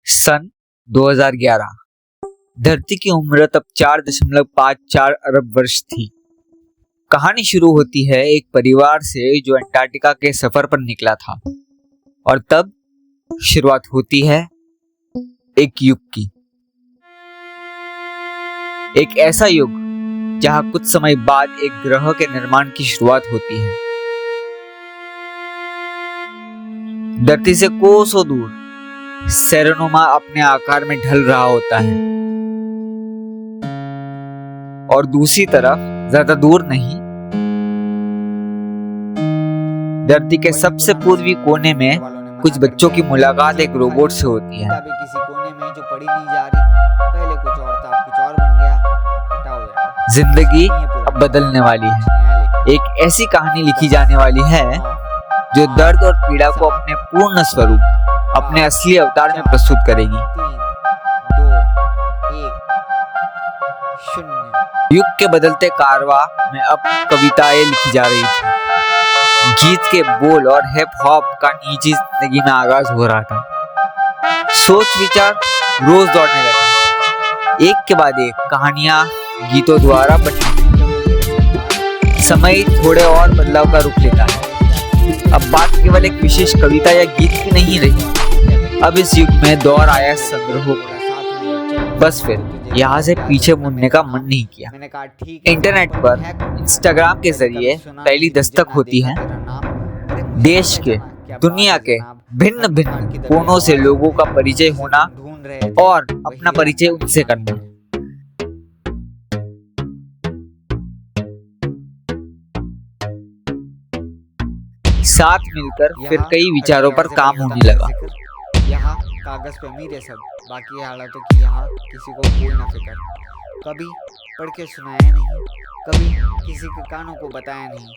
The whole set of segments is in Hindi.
सन 2011। धरती की उम्र तब 4.54 अरब वर्ष थी। कहानी शुरू होती है एक परिवार से जो अंटार्कटिका के सफर पर निकला था, और तब शुरुआत होती है एक युग की। एक ऐसा युग जहां कुछ समय बाद एक ग्रह के निर्माण की शुरुआत होती है। धरती से कोसों दूर सेरेनोमा अपने आकार में ढल रहा होता है, और दूसरी तरफ ज्यादा दूर नहीं, धरती के सबसे पूर्वी कोने में कुछ बच्चों की मुलाकात एक रोबोट से होती है। किसी कोने में जो पढ़ी नहीं जा रही, पहले कुछ और था, कुछ और बन गया, हटा हो जाएगा। जिंदगी अब बदलने वाली है। एक ऐसी कहानी लिखी जाने वाली है जो दर्द और पीड़ा को अपने पूर्ण स्वरूप, अपने असली अवतार में प्रस्तुत करेगी। 3, 2, 1, 0। युग के बदलते कारवा में अब कविताएं लिखी जा रही थी। गीत के बोल और हिप हॉप का निजी जिंदगी में आगाज हो रहा था। सोच विचार रोज दौड़ने लगे, एक के बाद एक कहानियां गीतों द्वारा बनती। समय थोड़े और बदलाव का रुख लेता है। अब बात केवल एक विशेष कविता या गीत की नहीं रही। अब इस युग में दौर आया संग्रहों का। बस फिर यहाँ से पीछे मुड़ने का मन नहीं किया। इंटरनेट पर इंस्टाग्राम के जरिए पहली दस्तक होती है। देश के, दुनिया के भिन्न भिन्न कोनों से लोगों का परिचय होना और अपना परिचय उनसे करना। साथ मिलकर फिर कई विचारों पर काम होने लगा। यहाँ कागज पे अमीर है सब, बाकी हालातों की यहाँ किसी को कोई ना फिक्र। कभी पढ़ के सुनाया नहीं, कभी किसी के कानों को बताया नहीं,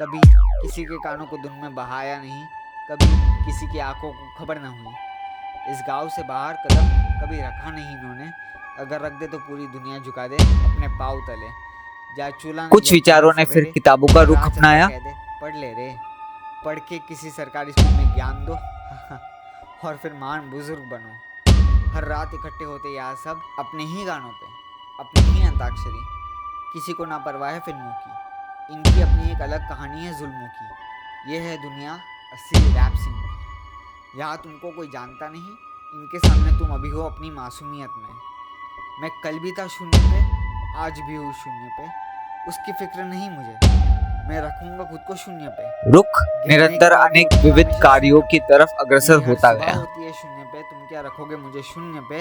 कभी किसी के कानों को धुन में बहाया नहीं, कभी किसी की आंखों को खबर ना हुई। इस गांव से बाहर कदम कभी रखा नहीं इन्होंने। अगर रख दे तो पूरी दुनिया झुका दे अपने पाँव तले। जा चूल्हा कुछ विचारों ने फिर किताबों का रुख अपनाया। पढ़ ले रे, पढ़ के किसी सरकारी स्कूल में ज्ञान दो और फिर महान बुजुर्ग बनो। हर रात इकट्ठे होते यहाँ सब अपने ही गानों पे, अपनी ही अंताक्षरी। किसी को ना परवाह है फिल्मों की, इनकी अपनी एक अलग कहानी है जुल्मों की। ये है दुनिया असली रैप सिंह की। यहाँ तुमको कोई जानता नहीं, इनके सामने तुम अभी हो अपनी मासूमियत में। मैं कल भी था शून्य पे, आज भी हूँ शून्य पे। उसकी फिक्र नहीं मुझे, मैं रखूंगा खुद को शून्य पे। रुख निरंतर अनेक विविध कार्यों की तरफ अग्रसर होता गया। होती है शून्य पे, तुम क्या रखोगे मुझे शून्य पे।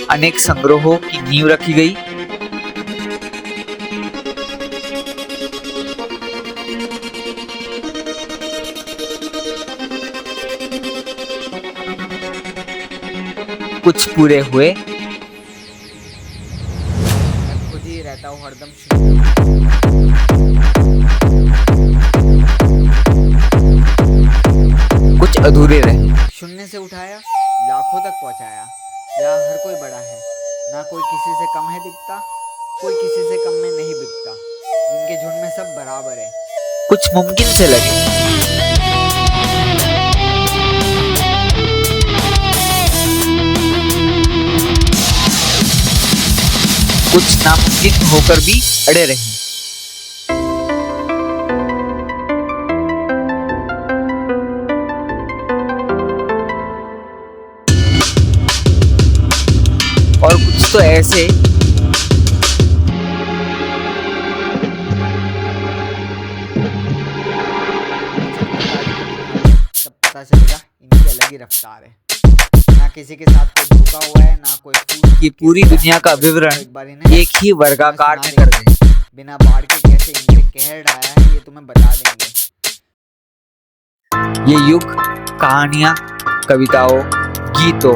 अनेक संग्रहों की नींव रखी गई। कुछ पूरे हुए। मैं खुद ही रहता हूँ हरदम शून्य। कुछ अधूरे रहे। शून्य से उठाया, लाखों तक पहुँचाया। यहाँ हर कोई बड़ा है, ना कोई किसी से कम है दिखता, कोई किसी से कम में नहीं बिकता। इनके झुंड में सब बराबर है। कुछ मुमकिन से लगे। कुछ नामुमकिन होकर भी अड़े रहे। और कुछ तो ऐसे तब पता चलेगा इनकी अलग ही रफ्तार है। ना किसी के साथ कोई झुका हुआ है, ना कोई ये पूरी दुनिया का विवरण एक ही वर्गाकार में कर दें। बिना बाढ़ के कैसे इनके कहर आया है ये तुम्हें बता देंगे। ये युग कहानियां, कविताओं, गीतों,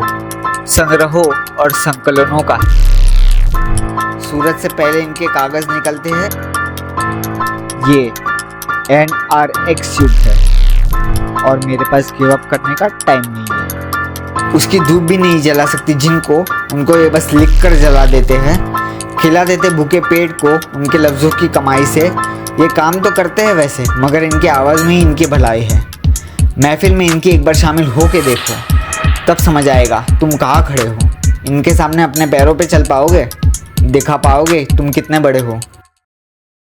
संग्रहों और संकलनों का है। सूरज से पहले इनके कागज निकलते हैं। ये NRX युग है और मेरे पास गिव अप करने का टाइम नहीं है। उसकी धूप भी नहीं जला सकती जिनको, उनको ये बस लिख कर जला देते हैं। खिला देते भूखे पेट को उनके लफ्ज़ों की कमाई से। ये काम तो करते हैं वैसे, मगर इनकी आवाज़ में ही इनकी भलाई है। महफिल में इनकी एक बार शामिल हो के देखो, तब समझ आएगा तुम कहाँ खड़े हो। इनके सामने अपने पैरों पे चल पाओगे, दिखा पाओगे तुम कितने बड़े हो।